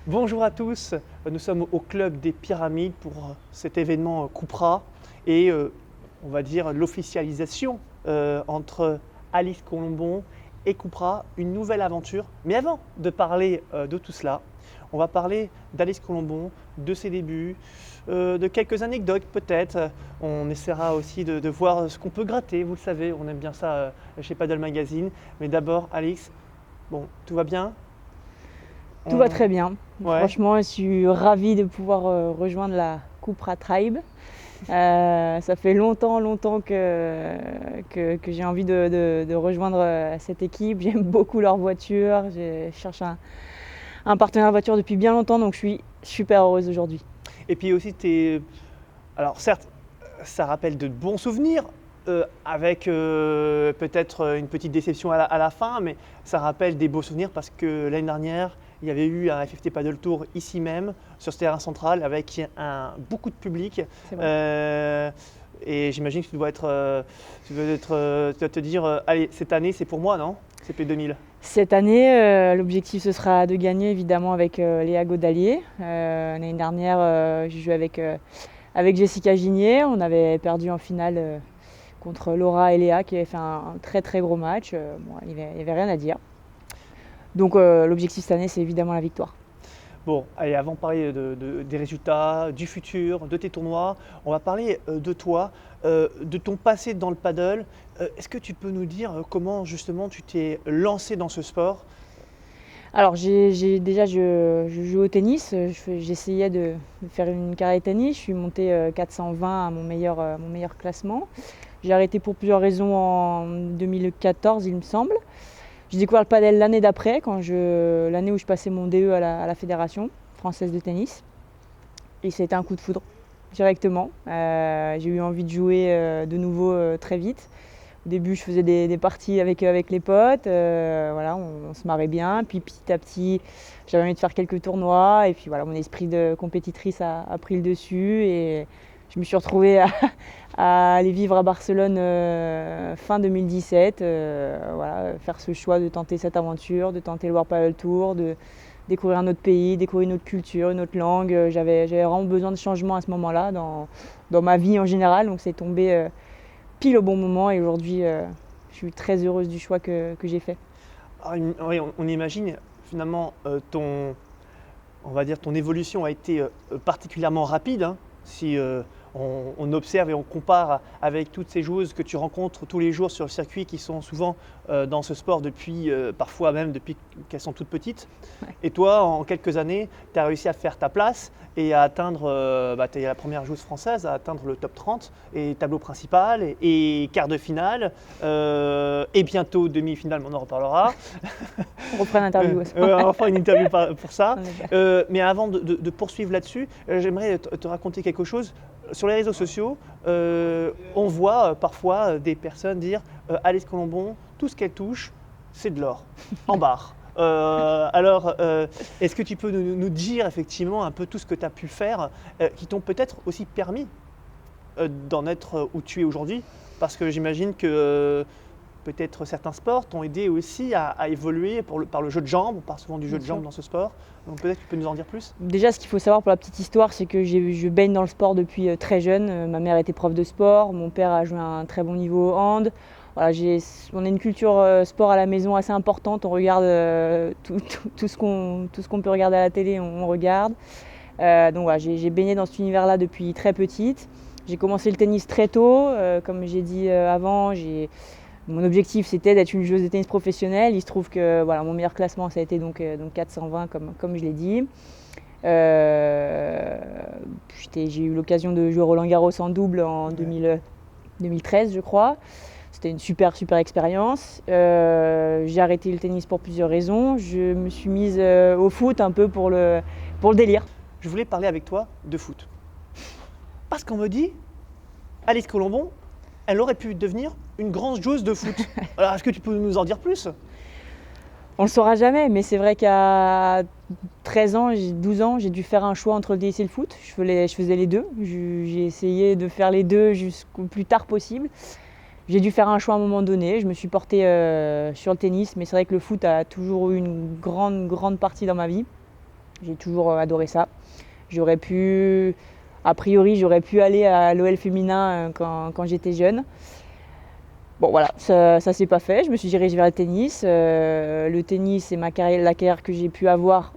Bonjour à tous, nous sommes au Club des Pyramides pour cet événement Cupra et on va dire l'officialisation entre Alice Colombon et Cupra, une nouvelle aventure. Mais avant de parler de tout cela, on va parler d'Alice Colombon, de ses débuts, de quelques anecdotes peut-être. On essaiera aussi de voir ce qu'on peut gratter, vous le savez, on aime bien ça chez Paddle Magazine. Mais d'abord, Alice, bon, tout va bien? Tout va très bien. Ouais. Franchement, je suis ravie de pouvoir rejoindre la Cupra Tribe. Ça fait longtemps que j'ai envie de rejoindre cette équipe. J'aime beaucoup leur voiture. Je cherche un partenaire voiture depuis bien longtemps, donc je suis super heureuse aujourd'hui. Et puis aussi, alors certes, ça rappelle de bons souvenirs, avec peut-être une petite déception à la fin, mais ça rappelle des beaux souvenirs parce que l'année dernière, il y avait eu un FFT Paddle Tour ici même, sur ce terrain central, avec beaucoup de public. C'est vrai. Et j'imagine que tu dois te dire, allez, cette année, c'est pour moi, non? CP 2000. Cette année, l'objectif ce sera de gagner évidemment avec Léa Godalier. L'année dernière, j'ai joué avec Jessica Ginier. On avait perdu en finale contre Laura et Léa qui avaient fait un très très gros match. Bon, il n'y avait rien à dire. Donc l'objectif cette année, c'est évidemment la victoire. Bon, allez, avant de parler des résultats, du futur, de tes tournois, on va parler de toi, de ton passé dans le paddle. Est-ce que tu peux nous dire comment justement tu t'es lancé dans ce sport? Alors je joue au tennis. J'essayais de faire une carrière de tennis. Je suis montée 420 à mon meilleur classement. J'ai arrêté pour plusieurs raisons en 2014, il me semble. J'ai découvert le padel l'année d'après, l'année où je passais mon DE à la Fédération française de tennis. Et c'était un coup de foudre, directement. J'ai eu envie de jouer de nouveau très vite. Au début, je faisais des parties avec les potes. Voilà, on se marrait bien. Puis petit à petit, j'avais envie de faire quelques tournois. Et puis voilà, mon esprit de compétitrice a pris le dessus. Et je me suis retrouvée à aller vivre à Barcelone fin 2017. Voilà, faire ce choix de tenter cette aventure, de tenter le World Padel Tour, de découvrir un autre pays, découvrir une autre culture, une autre langue. J'avais vraiment besoin de changement à ce moment-là dans ma vie en général. Donc c'est tombé pile au bon moment et aujourd'hui je suis très heureuse du choix que j'ai fait. Ah, oui, on imagine finalement on va dire ton évolution a été particulièrement rapide, hein, si on observe et on compare avec toutes ces joueuses que tu rencontres tous les jours sur le circuit qui sont souvent dans ce sport depuis, parfois même depuis qu'elles sont toutes petites. Ouais. Et toi, en quelques années, tu as réussi à faire ta place et à atteindre, tu es la première joueuse française à atteindre le top 30 et tableau principal et quart de finale et bientôt demi-finale, mais on en reparlera. On reprend l'interview. On va faire une interview pour ça. On est bien. Mais avant de poursuivre là-dessus, j'aimerais te raconter quelque chose. Sur les réseaux sociaux, on voit parfois des personnes dire Alice Colombon, tout ce qu'elle touche, c'est de l'or, en barre. Alors, est-ce que tu peux nous dire effectivement un peu tout ce que tu as pu faire qui t'ont peut-être aussi permis d'en être où tu es aujourd'hui? Parce que j'imagine que peut-être certains sports t'ont aidé aussi à évoluer par le jeu de jambes. On parle souvent du jeu Bien de sûr. jambes dans ce sport. Donc peut-être que tu peux nous en dire plus? Déjà, ce qu'il faut savoir pour la petite histoire, c'est que je baigne dans le sport depuis très jeune. Ma mère était prof de sport, mon père a joué à un très bon niveau au hand. Voilà, on a une culture sport à la maison assez importante. On regarde tout ce qu'on peut regarder à la télé, on regarde. Donc voilà, j'ai baigné dans cet univers-là depuis très petite. J'ai commencé le tennis très tôt. Comme j'ai dit avant, mon objectif c'était d'être une joueuse de tennis professionnelle. Il se trouve que voilà, mon meilleur classement ça a été donc 420 comme je l'ai dit. J'ai eu l'occasion de jouer Roland Garros en double en 2013 je crois. C'était une super expérience. J'ai arrêté le tennis pour plusieurs raisons. Je me suis mise au foot un peu pour le délire. Je voulais parler avec toi de foot. Parce qu'on me dit, Alice Colombon, elle aurait pu devenir une grande joueuse de foot. Alors, est-ce que tu peux nous en dire plus? On le saura jamais, mais c'est vrai qu'à 13 ans, 12 ans, j'ai dû faire un choix entre le tennis et le foot. Je faisais les deux. J'ai essayé de faire les deux jusqu'au plus tard possible. J'ai dû faire un choix à un moment donné. Je me suis portée sur le tennis, mais c'est vrai que le foot a toujours eu une grande partie dans ma vie. J'ai toujours adoré ça. A priori, j'aurais pu aller à l'OL féminin quand j'étais jeune. Bon voilà, ça s'est pas fait, je me suis dirigée vers le tennis. Le tennis et la carrière que j'ai pu avoir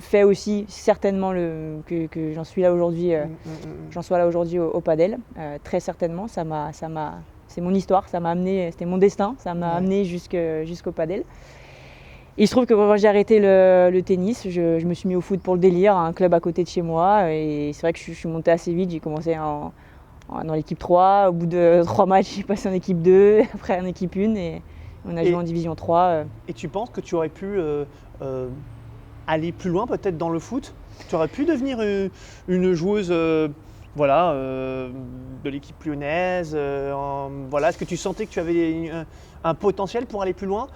fait aussi certainement que j'en suis là aujourd'hui, j'en sois là aujourd'hui au padel. Très certainement, c'est mon histoire, ça m'a amené, c'était mon destin, ça m'a amené jusqu'au padel. Et il se trouve que quand j'ai arrêté le tennis, je me suis mis au foot pour le délire, à un club à côté de chez moi. Et c'est vrai que je suis montée assez vite, j'ai commencé dans l'équipe 3, au bout de 3 matchs, j'ai passé en équipe 2, après en équipe 1 et on a joué en division 3. Et tu penses que tu aurais pu aller plus loin peut-être dans le foot? Tu aurais pu devenir une joueuse de l'équipe lyonnaise voilà. Est-ce que tu sentais que tu avais un potentiel pour aller plus loin?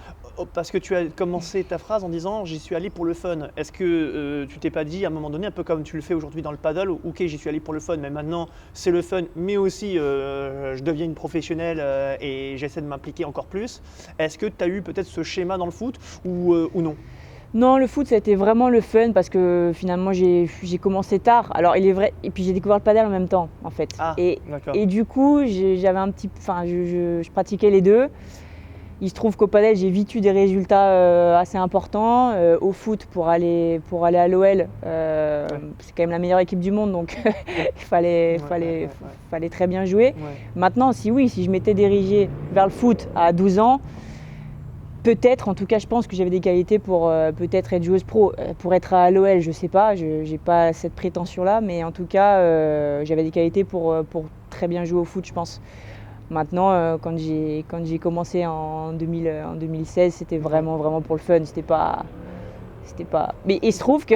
Parce que tu as commencé ta phrase en disant « j'y suis allé pour le fun ». Est-ce que tu t'es pas dit à un moment donné, un peu comme tu le fais aujourd'hui dans le paddle, ok, j'y suis allé pour le fun, mais maintenant c'est le fun, mais aussi je deviens une professionnelle et j'essaie de m'impliquer encore plus. Est-ce que tu as eu peut-être ce schéma dans le foot ou non? Non, le foot, ça a été vraiment le fun parce que finalement, j'ai commencé tard. Alors, il est vrai, et puis j'ai découvert le padel en même temps, en fait. Ah, et d'accord. du coup, je pratiquais les deux. Il se trouve qu'au padel, j'ai vite eu des résultats assez importants. Au foot, pour aller à l'OL, c'est quand même la meilleure équipe du monde, donc il fallait très bien jouer. Ouais. Maintenant, si je m'étais dirigée vers le foot à 12 ans, peut-être, en tout cas, je pense que j'avais des qualités pour peut-être être joueuse pro. Pour être à l'OL, je ne sais pas, je n'ai pas cette prétention-là, mais en tout cas, j'avais des qualités pour très bien jouer au foot, je pense. Maintenant, quand j'ai commencé en 2016, c'était vraiment pour le fun. C'était pas. Mais il se trouve que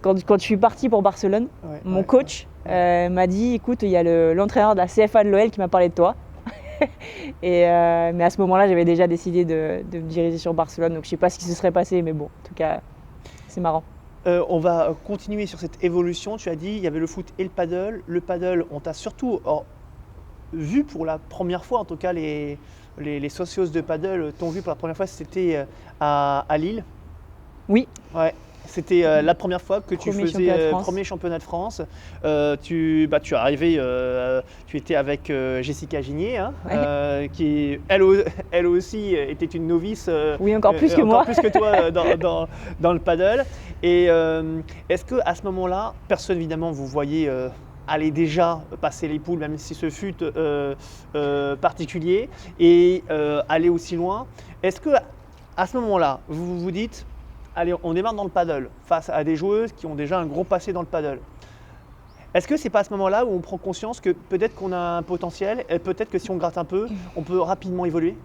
quand je suis partie pour Barcelone, mon coach m'a dit, écoute, il y a l'entraîneur de la CFA de l'OL qui m'a parlé de toi. Mais à ce moment-là, j'avais déjà décidé de me diriger sur Barcelone, donc je ne sais pas ce qui se serait passé, mais bon, en tout cas, c'est marrant. On va continuer sur cette évolution. Tu as dit il y avait le foot et le paddle. Le paddle, on t'a surtout vu pour la première fois, en tout cas les socios de paddle t'ont vu pour la première fois, c'était à Lille. Oui. Ouais. C'était la première fois que tu faisais premier championnat de France. Tu es arrivé, tu étais avec Jessica Gigné, qui elle aussi était une novice. Oui, encore plus que moi. Encore plus que toi dans le paddle. Et est-ce qu'à ce moment-là, personne évidemment vous voyez aller déjà passer les poules, même si ce fut particulier, et aller aussi loin. Est-ce qu'à ce moment-là, vous vous dites allez, on démarre dans le paddle face à des joueuses qui ont déjà un gros passé dans le paddle. Est-ce que c'est pas à ce moment-là où on prend conscience que peut-être qu'on a un potentiel et peut-être que si on gratte un peu, on peut rapidement évoluer?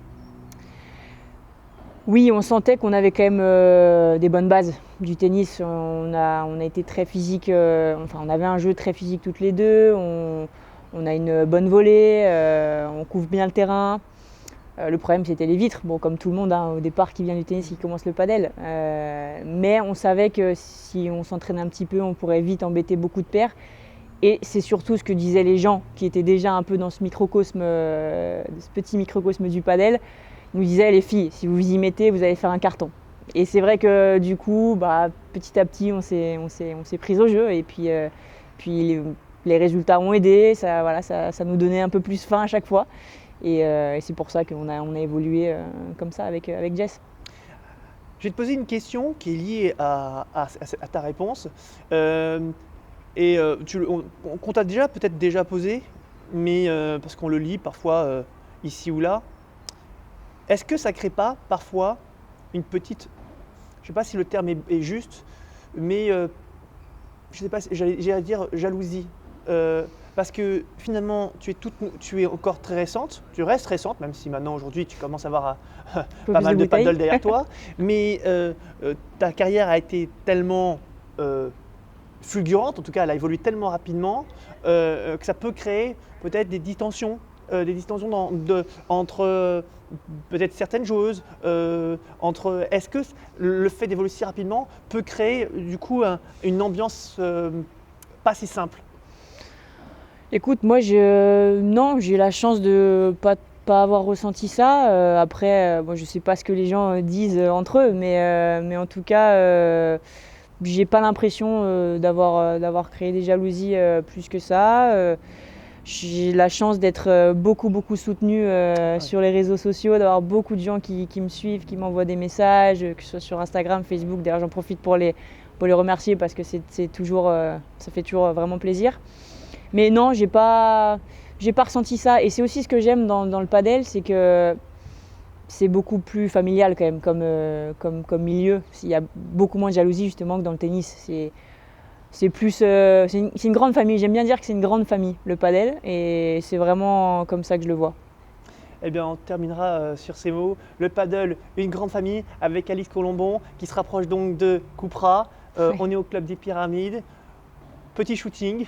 Oui, on sentait qu'on avait quand même des bonnes bases du tennis. On a été très physique, on avait un jeu très physique toutes les deux. On a une bonne volée, on couvre bien le terrain. Le problème, c'était les vitres, comme tout le monde au départ qui vient du tennis, qui commence le padel. Mais on savait que si on s'entraînait un petit peu, on pourrait vite embêter beaucoup de paires. Et c'est surtout ce que disaient les gens qui étaient déjà un peu dans ce petit microcosme du padel. Ils nous disaient, les filles, si vous vous y mettez, vous allez faire un carton. Et c'est vrai que du coup, petit à petit, on s'est pris au jeu. Et puis les résultats ont aidé, ça nous donnait un peu plus faim à chaque fois. Et c'est pour ça qu'on a évolué comme ça avec Jess. Je vais te poser une question qui est liée à ta réponse. Qu'on t'a peut-être déjà posé, mais parce qu'on le lit parfois ici ou là. Est-ce que ça ne crée pas parfois une petite, je ne sais pas si le terme est juste, mais je ne sais pas, j'allais dire jalousie. Parce que finalement, tu es encore très récente, tu restes récente, même si maintenant aujourd'hui tu commences à avoir pas mal de paddle derrière toi, mais ta carrière a été tellement fulgurante, en tout cas elle a évolué tellement rapidement que ça peut créer peut-être des distensions entre peut-être certaines joueuses, est-ce que le fait d'évoluer si rapidement peut créer du coup une ambiance pas si simple? Écoute, moi, non, j'ai la chance de pas avoir ressenti ça. Après, je ne sais pas ce que les gens disent entre eux, mais en tout cas, j'ai pas l'impression d'avoir créé des jalousies plus que ça. J'ai la chance d'être beaucoup soutenue sur les réseaux sociaux, d'avoir beaucoup de gens qui me suivent, qui m'envoient des messages, que ce soit sur Instagram, Facebook. D'ailleurs, j'en profite pour les remercier parce que ça fait toujours vraiment plaisir. Mais non, j'ai pas ressenti ça. Et c'est aussi ce que j'aime dans le padel, c'est que c'est beaucoup plus familial quand même comme milieu. Il y a beaucoup moins de jalousie justement que dans le tennis. C'est une grande famille. J'aime bien dire que c'est une grande famille, le padel, et c'est vraiment comme ça que je le vois. Eh bien, on terminera sur ces mots. Le paddle, une grande famille avec Alix Colombon qui se rapproche donc de Koupra. On est au club des Pyramides. Petit shooting.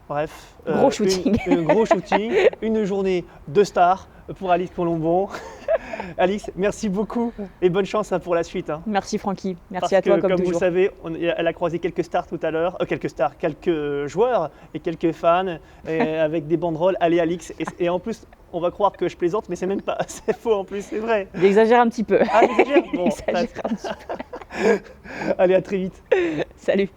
Bref, gros shooting. Gros shooting, une journée de star pour Alix Colombon. Alix, merci beaucoup et bonne chance pour la suite. Merci Francky, merci Parce à toi que, comme vous toujours. le savez, elle a croisé quelques stars tout à l'heure, quelques joueurs et quelques fans avec des banderoles. Allez Alix, et en plus on va croire que je plaisante, mais c'est même pas, c'est faux en plus, c'est vrai. J'exagère un petit peu. Ah, j'exagère. Bon, J'exagère un petit peu. allez, à très vite. Salut.